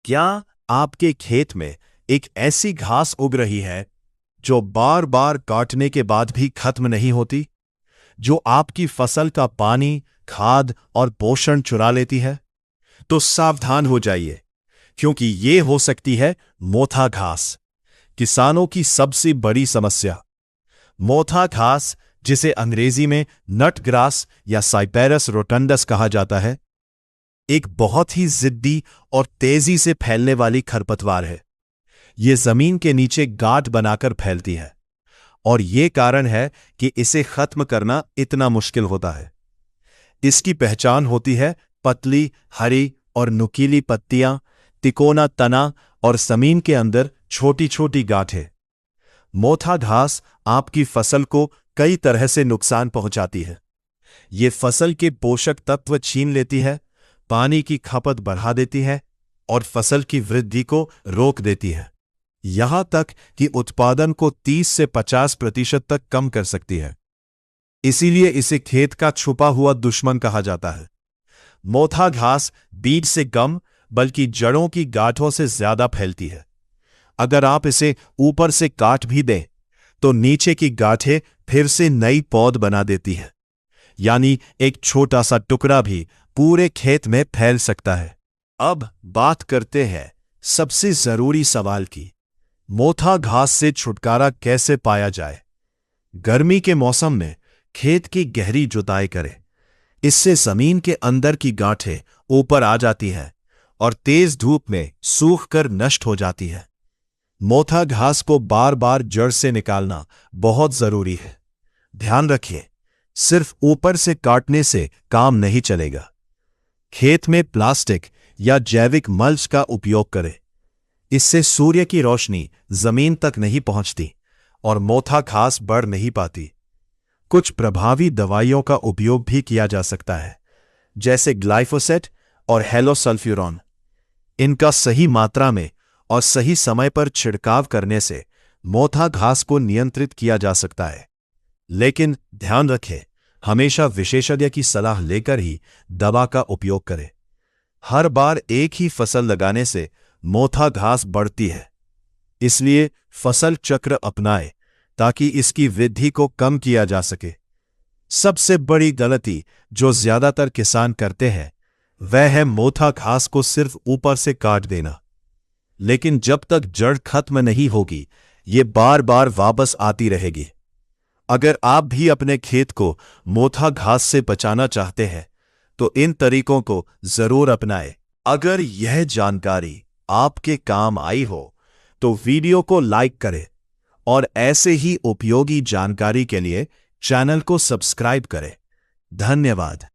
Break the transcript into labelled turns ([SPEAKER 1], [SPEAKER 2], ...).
[SPEAKER 1] क्या आपके खेत में एक ऐसी घास उग रही है जो बार बार काटने के बाद भी खत्म नहीं होती, जो आपकी फसल का पानी, खाद और पोषण चुरा लेती है? तो सावधान हो जाइए, क्योंकि ये हो सकती है मोथा घास, किसानों की सबसे बड़ी समस्या। मोथा घास, जिसे अंग्रेजी में नट ग्रास या साइपेरस रोटंडस कहा जाता है, एक बहुत ही जिद्दी और तेजी से फैलने वाली खरपतवार है। ये जमीन के नीचे गांठ बनाकर फैलती है, और ये कारण है कि इसे खत्म करना इतना मुश्किल होता है। इसकी पहचान होती है पतली, हरी और नुकीली पत्तियां, तिकोना तना और जमीन के अंदर छोटी छोटी गांठें। मोथा घास आपकी फसल को कई तरह से नुकसान पहुंचाती है। ये फसल के पोषक तत्व छीन लेती है, पानी की खपत बढ़ा देती है और फसल की वृद्धि को रोक देती है। यहां तक कि उत्पादन को 30 से 50% तक कम कर सकती है। इसीलिए इसे खेत का छुपा हुआ दुश्मन कहा जाता है। मोथा घास बीज से कम बल्कि जड़ों की गांठों से ज्यादा फैलती है। अगर आप इसे ऊपर से काट भी दें तो नीचे की गांठें फिर से नई पौध बना देती है, यानी एक छोटा सा टुकड़ा भी पूरे खेत में फैल सकता है। अब बात करते हैं सबसे जरूरी सवाल की, मोथा घास से छुटकारा कैसे पाया जाए? गर्मी के मौसम में खेत की गहरी जुताई करें। इससे जमीन के अंदर की गांठें ऊपर आ जाती हैं और तेज धूप में सूख कर नष्ट हो जाती है। मोथा घास को बार बार जड़ से निकालना बहुत जरूरी है। ध्यान रखिए, सिर्फ ऊपर से काटने से काम नहीं चलेगा। खेत में प्लास्टिक या जैविक मल्च का उपयोग करें। इससे सूर्य की रोशनी जमीन तक नहीं पहुंचती और मोथा घास बढ़ नहीं पाती। कुछ प्रभावी दवाइयों का उपयोग भी किया जा सकता है, जैसे ग्लाइफोसेट और हेलोसल्फ्यूरॉन। इनका सही मात्रा में और सही समय पर छिड़काव करने से मोथा घास को नियंत्रित किया जा सकता है। लेकिन ध्यान रखें, हमेशा विशेषज्ञ की सलाह लेकर ही दवा का उपयोग करें। हर बार एक ही फसल लगाने से मोथा घास बढ़ती है, इसलिए फसल चक्र अपनाएं ताकि इसकी वृद्धि को कम किया जा सके। सबसे बड़ी गलती जो ज्यादातर किसान करते हैं वह है मोथा घास को सिर्फ ऊपर से काट देना। लेकिन जब तक जड़ खत्म नहीं होगी, ये बार बार वापस आती रहेगी। अगर आप भी अपने खेत को मोथा घास से बचाना चाहते हैं तो इन तरीकों को जरूर अपनाएं। अगर यह जानकारी आपके काम आई हो तो वीडियो को लाइक करें और ऐसे ही उपयोगी जानकारी के लिए चैनल को सब्सक्राइब करें। धन्यवाद।